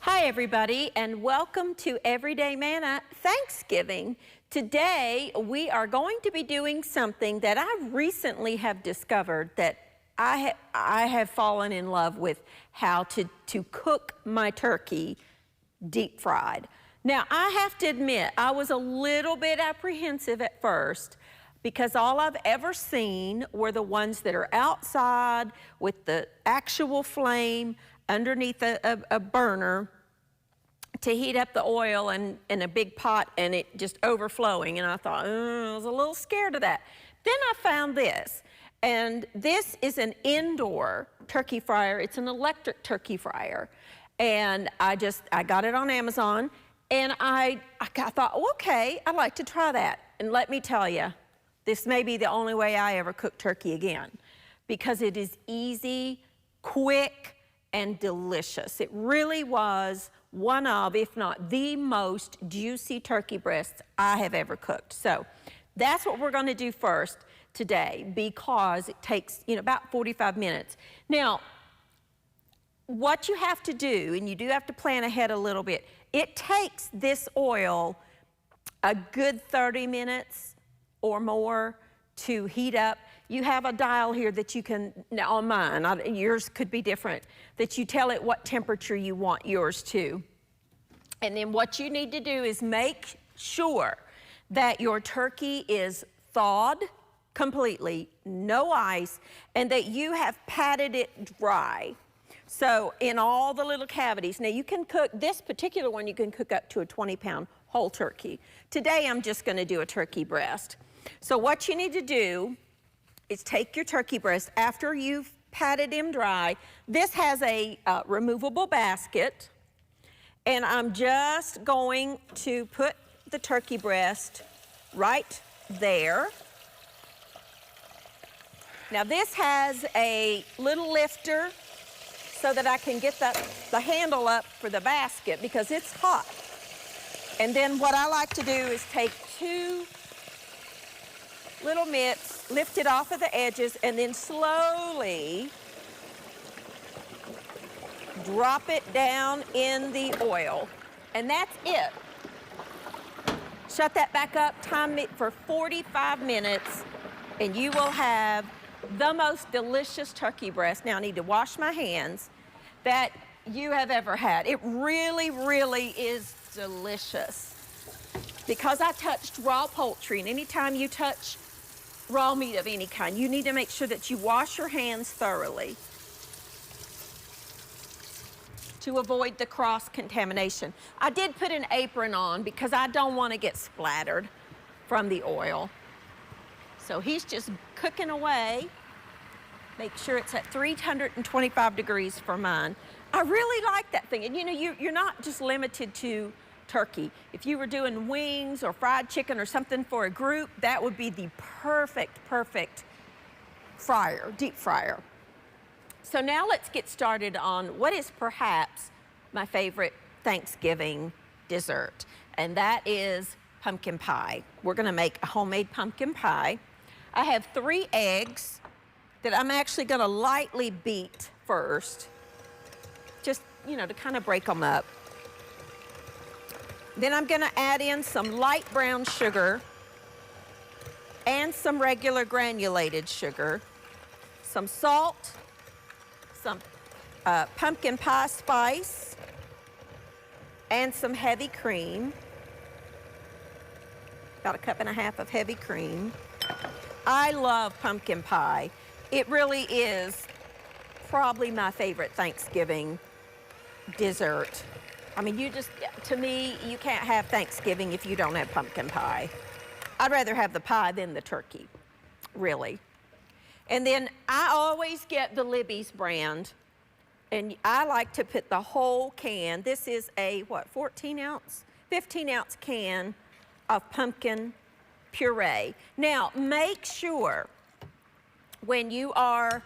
Hi everybody, and welcome to Everyday Manna Thanksgiving. Today we are going to be doing something that I recently have discovered that I have fallen in love with, how to cook my turkey deep fried. Now I have to admit I was a little bit apprehensive at first because all I've ever seen were the ones that are outside with the actual flame underneath a burner to heat up the oil in a big pot and it just overflowing. And I thought, I was a little scared of that. Then I found this, and this is an indoor turkey fryer. It's an electric turkey fryer. And I got it on Amazon, and I thought, okay, I'd like to try that. And let me tell you, this may be the only way I ever cook turkey again, because it is easy, quick, and delicious. It really was one of, if not the most juicy turkey breasts I have ever cooked. So that's what we're gonna do first today, because it takes, about 45 minutes. Now, what you have to do, and you do have to plan ahead a little bit, it takes this oil a good 30 minutes or more to heat up. You have a dial here that you can, now on mine, yours could be different, that you tell it what temperature you want yours to. And then what you need to do is make sure that your turkey is thawed completely, no ice, and that you have patted it dry. So in all the little cavities. Now you can cook, this particular one you can cook up to a 20-pound whole turkey. Today I'm just gonna do a turkey breast. So what you need to do is take your turkey breast after you've patted him dry. This has a removable basket, and I'm just going to put the turkey breast right there. Now this has a little lifter so that I can get the handle up for the basket because it's hot. And then what I like to do is take two little mitts, lift it off of the edges, and then slowly drop it down in the oil. And that's it. Shut that back up, time it for 45 minutes, and you will have the most delicious turkey breast. Now I need to wash my hands, that you have ever had. It really, really is delicious. Because I touched raw poultry, and anytime you touch raw meat of any kind, you need to make sure that you wash your hands thoroughly to avoid the cross-contamination. I did put an apron on because I don't want to get splattered from the oil. So he's just cooking away. Make sure it's at 325 degrees for mine. I really like that thing. And you're not just limited to turkey. If you were doing wings or fried chicken or something for a group, that would be the perfect fryer, deep fryer. So now let's get started on what is perhaps my favorite Thanksgiving dessert, and that is pumpkin pie. We're gonna make a homemade pumpkin pie. I have 3 eggs that I'm actually gonna lightly beat first, just, to kind of break them up. Then I'm gonna add in some light brown sugar and some regular granulated sugar, some salt, some pumpkin pie spice, and some heavy cream. About 1.5 cups of heavy cream. I love pumpkin pie. It really is probably my favorite Thanksgiving dessert. I mean, to me, you can't have Thanksgiving if you don't have pumpkin pie. I'd rather have the pie than the turkey, really. And then I always get the Libby's brand, and I like to put the whole can. This is a, 15-ounce can of pumpkin puree. Now, make sure when you are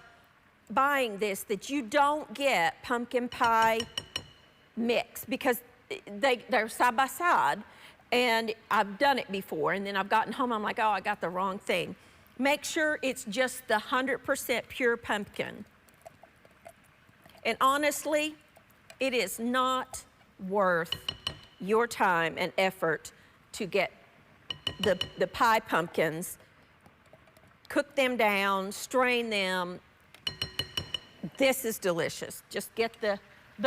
buying this that you don't get pumpkin pie mix, because they're side by side, and I've done it before, and then I've gotten home, I'm like, oh, I got the wrong thing. Make sure it's just the 100% pure pumpkin. And honestly, it is not worth your time and effort to get the pie pumpkins, cook them down, strain them. This is delicious. Just get the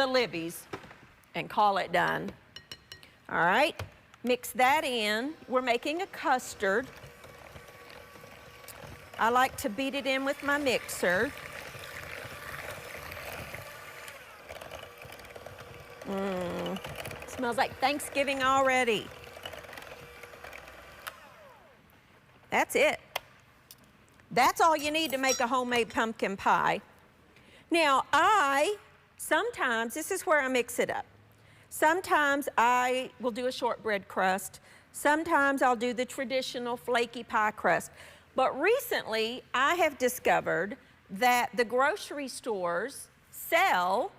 Libby's and call it done. All right, mix that in. We're making a custard. I like to beat it in with my mixer. Smells like Thanksgiving already. That's it. That's all you need to make a homemade pumpkin pie. Now, sometimes, this is where I mix it up. Sometimes I will do a shortbread crust. Sometimes I'll do the traditional flaky pie crust. But recently, I have discovered that the grocery stores sell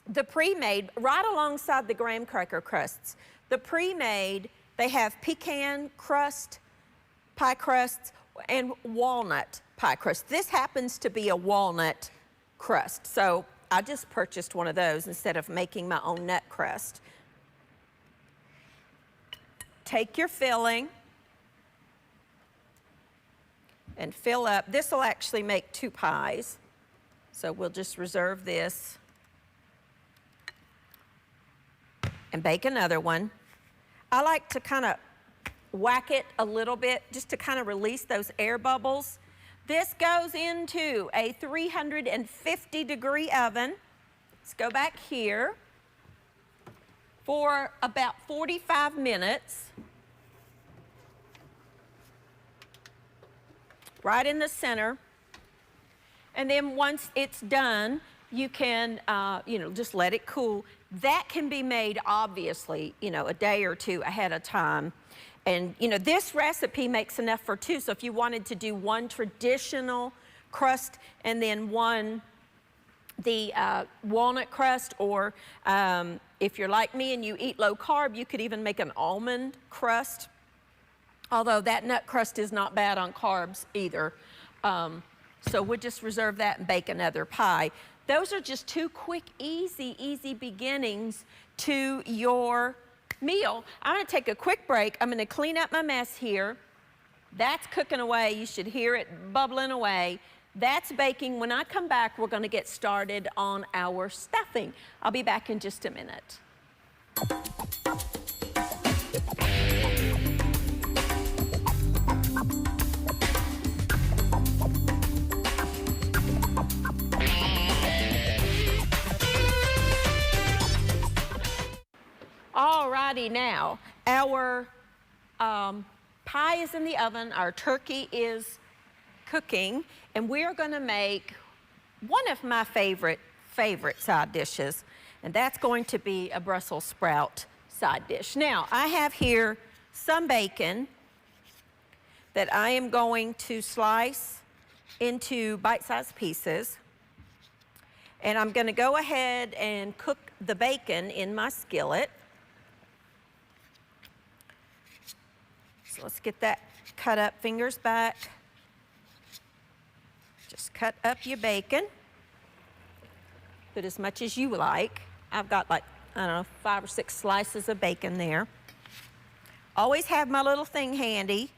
the pre-made right alongside the graham cracker crusts. The pre-made, they have pecan crust, pie crusts, and walnut pie crust. This happens to be a walnut crust, so I just purchased one of those instead of making my own nut crust. Take your filling and fill up. This will actually make 2 pies, so we'll just reserve this and bake another one. I like to kind of whack it a little bit just to kind of release those air bubbles. This goes into a 350-degree oven. Let's go back here for about 45 minutes. Right in the center. And then once it's done, you can, just let it cool. That can be made, obviously, a day or 2 ahead of time. And, this recipe makes enough for 2. So if you wanted to do one traditional crust and then one, the walnut crust, or if you're like me and you eat low carb, you could even make an almond crust. Although that nut crust is not bad on carbs either. So we'll just reserve that and bake another pie. Those are just 2 quick, easy beginnings to your meal. I'm gonna take a quick break. I'm gonna clean up my mess here. That's cooking away. You should hear it bubbling away. That's baking. When I come back, we're gonna get started on our stuffing. I'll be back in just a minute. Alrighty, now our pie is in the oven, our turkey is cooking, and we're gonna make one of my favorite side dishes, and that's going to be a Brussels sprout side dish. Now, I have here some bacon that I am going to slice into bite-sized pieces, and I'm gonna go ahead and cook the bacon in my skillet. So let's get that cut up, fingers back. Just cut up your bacon. Put as much as you like. I've got like, 5 or 6 slices of bacon there. Always have my little thing handy.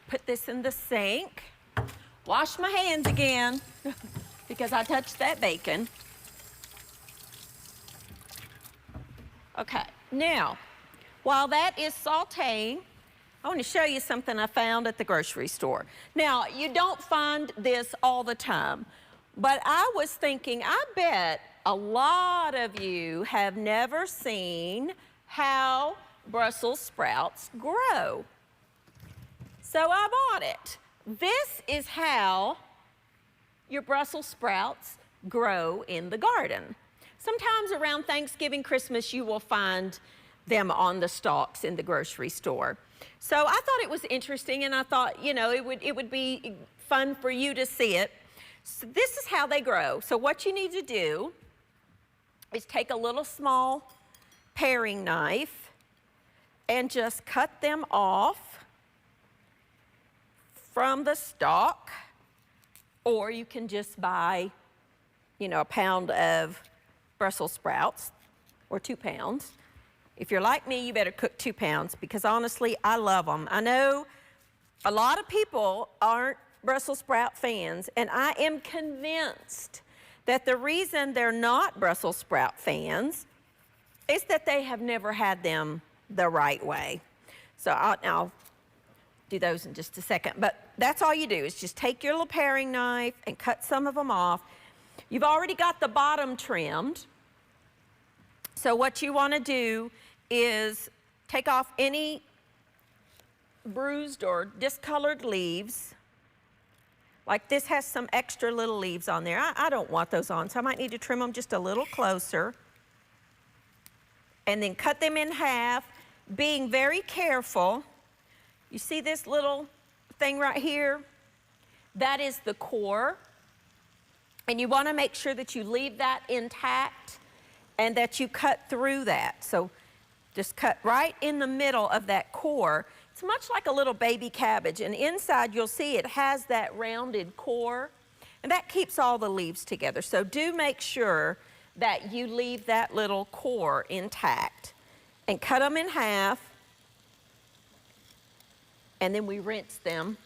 Put this in the sink. Wash my hands again because I touched that bacon. Okay, now, while that is sauteing, I want to show you something I found at the grocery store. Now, you don't find this all the time, but I was thinking, I bet a lot of you have never seen how Brussels sprouts grow. So I bought it. This is how your Brussels sprouts grow in the garden. Sometimes around Thanksgiving, Christmas, you will find them on the stalks in the grocery store. So I thought it was interesting, and I thought, it would be fun for you to see it. So this is how they grow. So what you need to do is take a little small paring knife and just cut them off from the stalk, or you can just buy, a pound of Brussels sprouts, or 2 pounds. If you're like me, you better cook 2 pounds because honestly, I love them. I know a lot of people aren't Brussels sprout fans, and I am convinced that the reason they're not Brussels sprout fans is that they have never had them the right way. So I'll do those in just a second. But that's all you do is just take your little paring knife and cut some of them off. You've already got the bottom trimmed. So what you want to do is take off any bruised or discolored leaves. Like this has some extra little leaves on there. I don't want those on, so I might need to trim them just a little closer. And then cut them in half, being very careful. You see this little thing right here? That is the core. And you want to make sure that you leave that intact and that you cut through that. So just cut right in the middle of that core. It's much like a little baby cabbage, and inside you'll see it has that rounded core, and that keeps all the leaves together. So do make sure that you leave that little core intact. And cut them in half, and then we rinse them.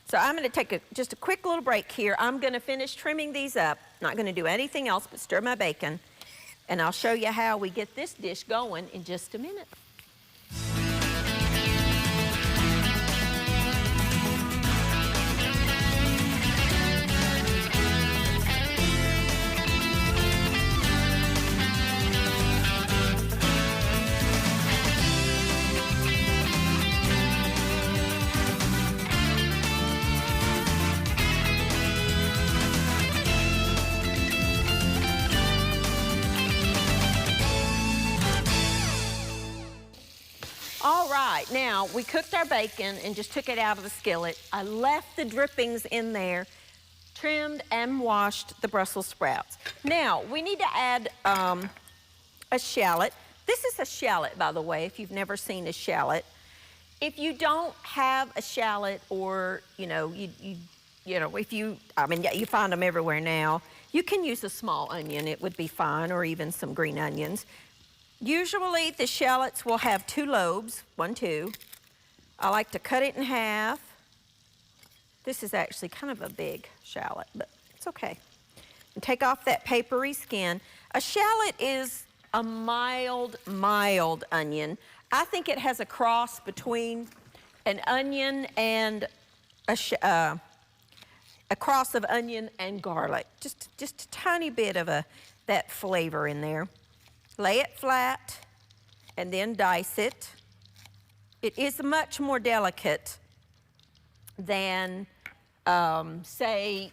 So I'm going to take just a quick little break here. I'm going to finish trimming these up. Not going to do anything else but stir my bacon, and I'll show you how we get this dish going in just a minute. All right, now we cooked our bacon and just took it out of the skillet. I left the drippings in there, trimmed and washed the Brussels sprouts. Now, we need to add a shallot. This is a shallot, by the way, if you've never seen a shallot. If you don't have a shallot, or, you find them everywhere now, you can use a small onion. It would be fine, or even some green onions. Usually the shallots will have 2 lobes, 1, 2. I like to cut it in half. This is actually kind of a big shallot, but it's okay. And take off that papery skin. A shallot is a mild onion. I think it has a cross between an onion and a cross of onion and garlic. Just a tiny bit of that flavor in there. Lay it flat and then dice it. It is much more delicate than, say,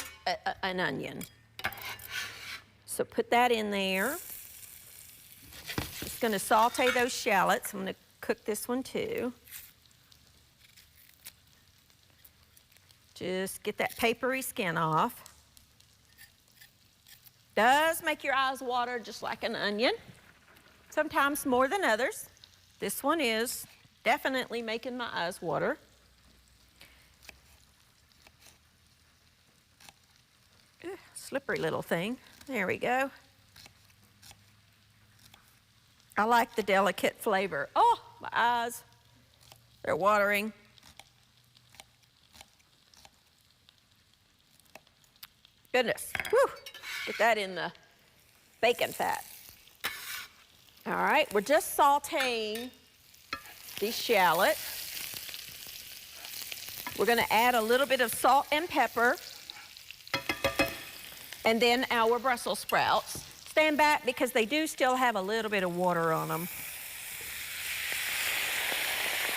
an onion. So put that in there. Just gonna saute those shallots. I'm gonna cook this one too. Just get that papery skin off. Does make your eyes water just like an onion. Sometimes more than others. This one is definitely making my eyes water. Slippery little thing. There we go. I like the delicate flavor. Oh, my eyes, they're watering. Goodness, whew. Get that in the bacon fat. All right, we're just sauteing these shallots. We're gonna add a little bit of salt and pepper, and then our Brussels sprouts. Stand back because they do still have a little bit of water on them.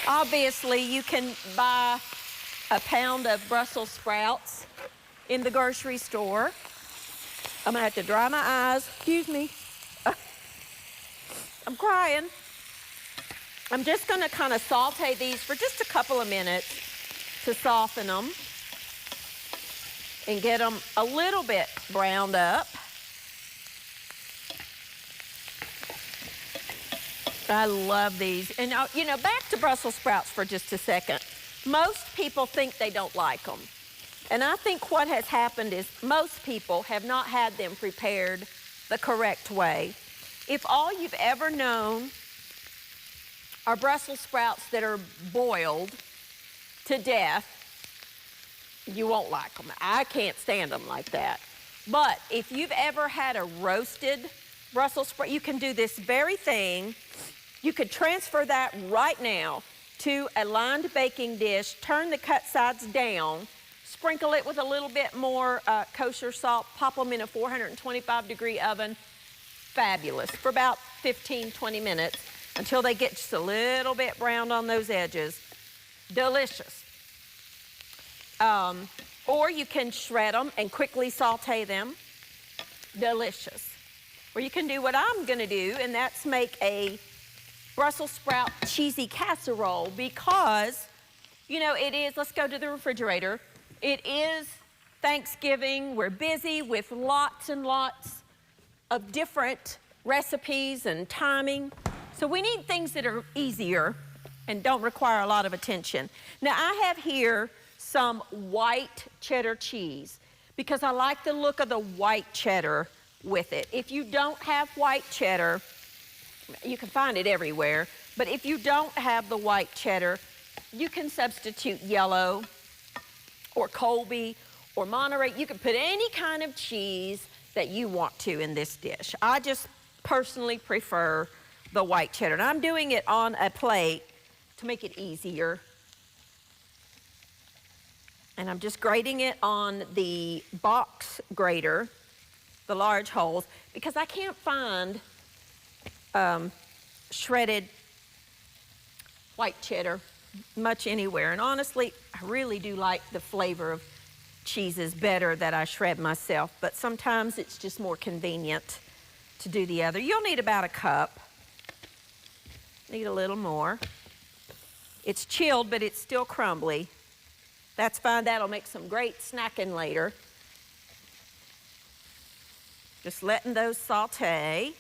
Obviously, you can buy a pound of Brussels sprouts in the grocery store. I'm gonna have to dry my eyes, excuse me. I'm crying. I'm just gonna kind of saute these for just a couple of minutes to soften them and get them a little bit browned up. I love these. And back to Brussels sprouts for just a second. Most people think they don't like them. And I think what has happened is most people have not had them prepared the correct way. If all you've ever known are Brussels sprouts that are boiled to death, you won't like them. I can't stand them like that. But if you've ever had a roasted Brussels sprout, you can do this very thing. You could transfer that right now to a lined baking dish, turn the cut sides down, sprinkle it with a little bit more kosher salt, pop them in a 425-degree oven. Fabulous. For about 15, 20 minutes until they get just a little bit browned on those edges. Delicious. Or you can shred them and quickly saute them. Delicious. Or you can do what I'm gonna do, and that's make a Brussels sprout cheesy casserole, because, you know, it is, let's go to the refrigerator. It is Thanksgiving. We're busy with lots and lots of different recipes and timing. So we need things that are easier and don't require a lot of attention. Now I have here some white cheddar cheese because I like the look of the white cheddar with it. If you don't have white cheddar, you can find it everywhere, but if you don't have the white cheddar, you can substitute yellow or Colby or Monterey. You can put any kind of cheese that you want to in this dish. I just personally prefer the white cheddar. And I'm doing it on a plate to make it easier. And I'm just grating it on the box grater, the large holes, because I can't find shredded white cheddar much anywhere. And honestly, I really do like the flavor of cheeses better that I shred myself, but sometimes it's just more convenient to do the other. You'll need about a cup. Need a little more. It's chilled, but it's still crumbly. That's fine. That'll make some great snacking later. Just letting those saute.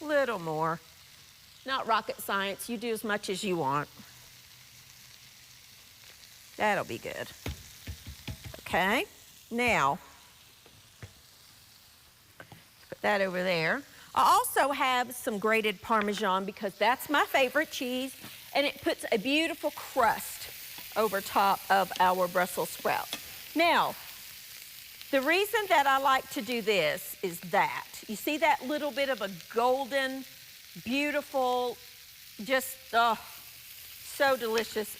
Little more. Not rocket science. You do as much as you want. That'll be good. Okay. Now, put that over there. I also have some grated Parmesan because that's my favorite cheese, and it puts a beautiful crust over top of our Brussels sprouts. Now, the reason that I like to do this is that, you see that little bit of a golden, beautiful, just, so delicious.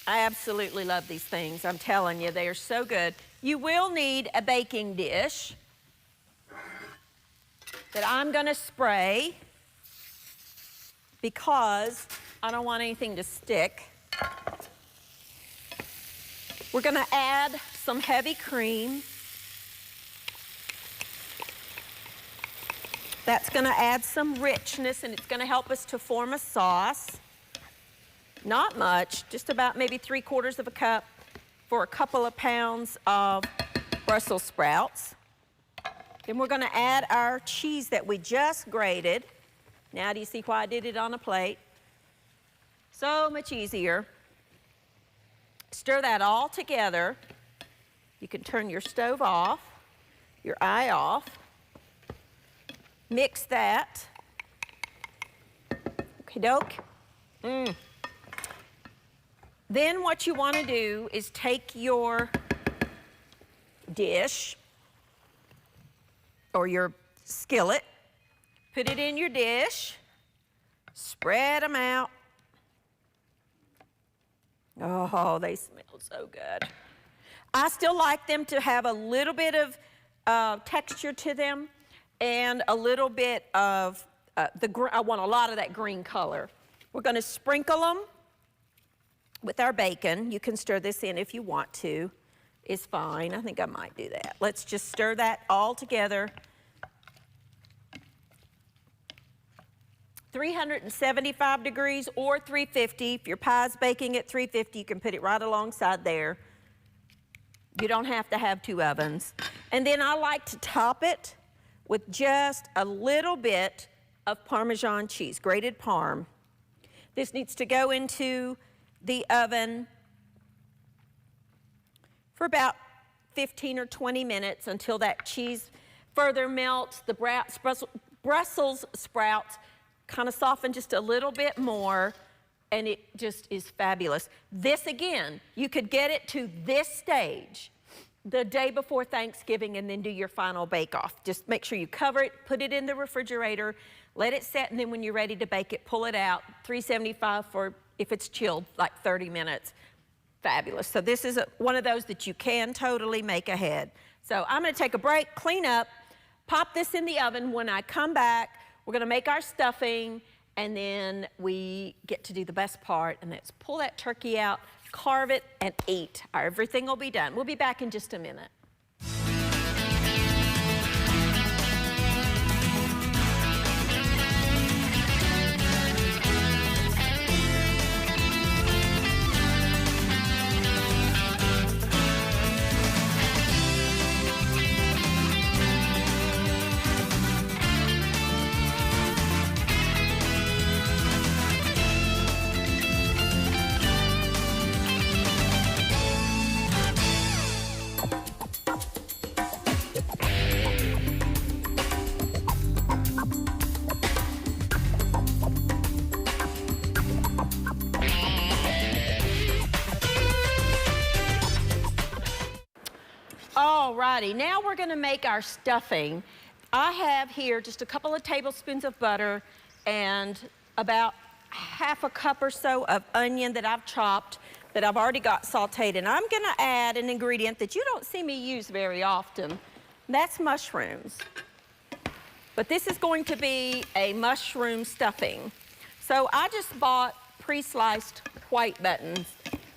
I absolutely love these things. I'm telling you, they are so good. You will need a baking dish that I'm gonna spray because I don't want anything to stick. We're gonna add some heavy cream. That's gonna add some richness, and it's gonna help us to form a sauce. Not much, just about maybe 3/4 of a cup for a couple of pounds of Brussels sprouts. Then we're gonna add our cheese that we just grated. Now do you see why I did it on a plate? So much easier. Stir that all together. You can turn your stove off, your eye off. Mix that. Okie doke. Then what you want to do is take your dish or your skillet, put it in your dish, spread them out. Oh, they smell so good. I still like them to have a little bit of texture to them and a little bit of, I want a lot of that green color. We're gonna sprinkle them with our bacon. You can stir this in if you want to. It's fine. I think I might do that. Let's just stir that all together. 375 degrees or 350. If your pie's baking at 350, you can put it right alongside there. You don't have to have 2 ovens. And then I like to top it with just a little bit of Parmesan cheese, grated Parm. This needs to go into the oven for about 15 or 20 minutes until that cheese further melts. The Brussels sprouts kind of soften just a little bit more, and it just is fabulous. This, again, you could get it to this stage the day before Thanksgiving and then do your final bake-off. Just make sure you cover it, put it in the refrigerator, let it set, and then when you're ready to bake it, pull it out. 375 for, if it's chilled, like 30 minutes. Fabulous. So this is one of those that you can totally make ahead. So I'm going to take a break, clean up, pop this in the oven. When I come back, we're going to make our stuffing, and then we get to do the best part, and that's pull that turkey out, carve it, and eat. Everything will be done. We'll be back in just a minute. Alrighty, now we're going to make our stuffing. I have here just a couple of tablespoons of butter and about half a cup or so of onion that I've chopped, that I've already got sauteed. And I'm going to add an ingredient that you don't see me use very often. That's mushrooms. But this is going to be a mushroom stuffing. So I just bought pre-sliced white buttons,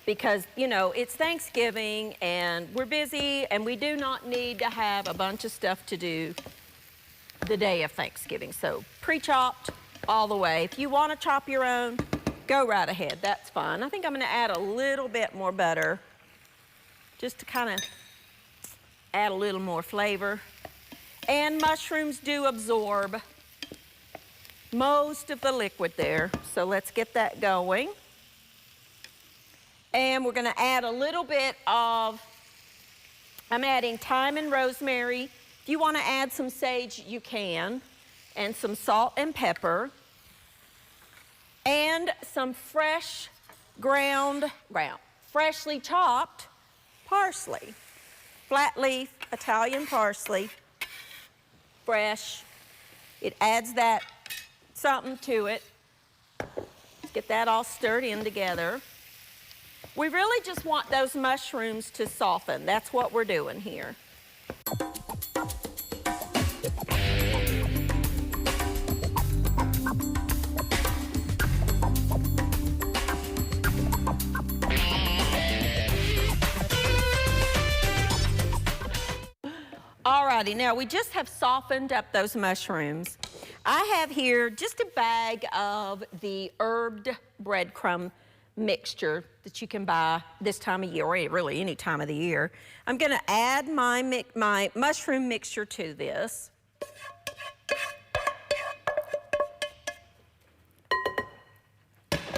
because, you know, it's Thanksgiving and we're busy and we do not need to have a bunch of stuff to do the day of Thanksgiving. So pre-chopped all the way. If you want to chop your own, go right ahead. That's fine. I think I'm going to add a little bit more butter just to kind of add a little more flavor. And mushrooms do absorb most of the liquid there. So let's get that going. And we're going to add a little bit of, I'm adding thyme and rosemary. If you want to add some sage, you can. And some salt and pepper. And some freshly chopped parsley. Flat leaf Italian parsley. Fresh. It adds that something to it. Let's get that all stirred in together. We really just want those mushrooms to soften. That's what we're doing here. Alrighty, now we just have softened up those mushrooms. I have here just a bag of the herbed breadcrumb mixture that you can buy this time of year, or really any time of the year. I'm going to add my mushroom mixture to this.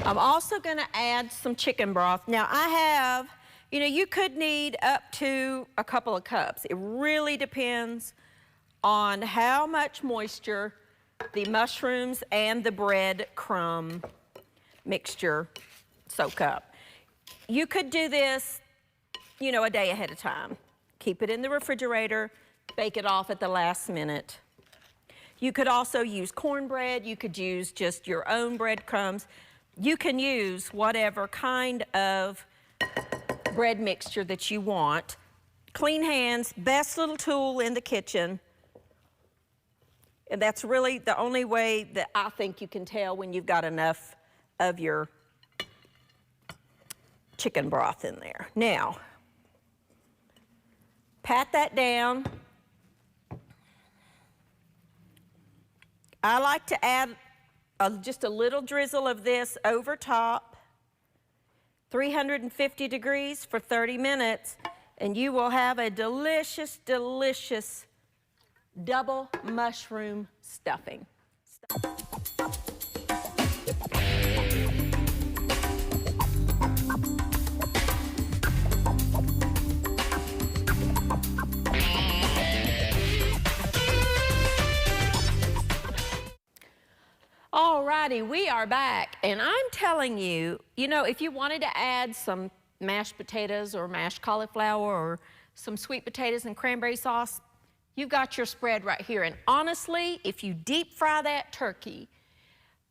I'm also going to add some chicken broth. Now I have, you know, you could need up to a couple of cups. It really depends on how much moisture the mushrooms and the breadcrumb mixture soak up. You could do this, you know, a day ahead of time. Keep it in the refrigerator, bake it off at the last minute. You could also use cornbread. You could use just your own breadcrumbs. You can use whatever kind of bread mixture that you want. Clean hands, best little tool in the kitchen. And that's really the only way that I think you can tell when you've got enough of your chicken broth in there. Now, pat that down. I like to add just a little drizzle of this over top. 350 degrees for 30 minutes, and you will have a delicious, delicious double mushroom stuffing. Alrighty, we are back, and I'm telling you, you know, if you wanted to add some mashed potatoes or mashed cauliflower or some sweet potatoes and cranberry sauce, you've got your spread right here. And honestly, if you deep fry that turkey,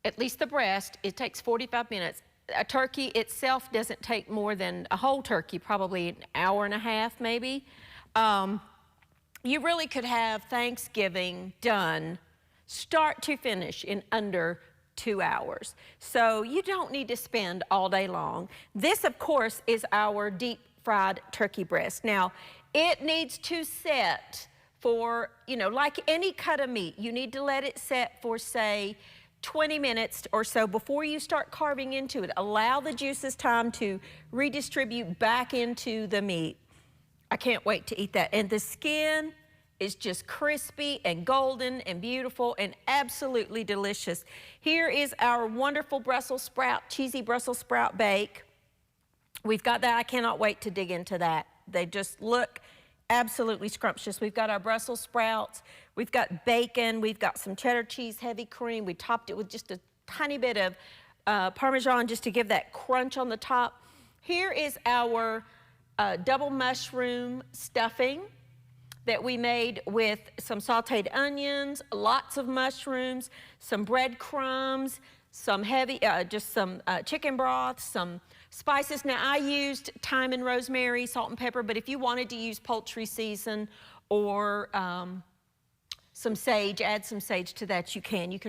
at least the breast, it takes 45 minutes. A turkey itself doesn't take more than a whole turkey, probably an hour and a half maybe. You really could have Thanksgiving done start to finish in under 2 hours. So you don't need to spend all day long. This, of course, is our deep fried turkey breast. Now, it needs to set for, you know, like any cut of meat, you need to let it set for, say, 20 minutes or so before you start carving into it. Allow the juices time to redistribute back into the meat. I can't wait to eat that. And the skin is just crispy and golden and beautiful and absolutely delicious. Here is our wonderful Brussels sprout, cheesy Brussels sprout bake. We've got that. I cannot wait to dig into that. They just look absolutely scrumptious. We've got our Brussels sprouts. We've got bacon. We've got some cheddar cheese, heavy cream. We topped it with just a tiny bit of Parmesan just to give that crunch on the top. Here is our double mushroom stuffing that we made with some sauteed onions, lots of mushrooms, some breadcrumbs, some heavy, just some chicken broth, some spices. Now I used thyme and rosemary, salt and pepper, but if you wanted to use poultry season or some sage, add some sage to that, you can. You can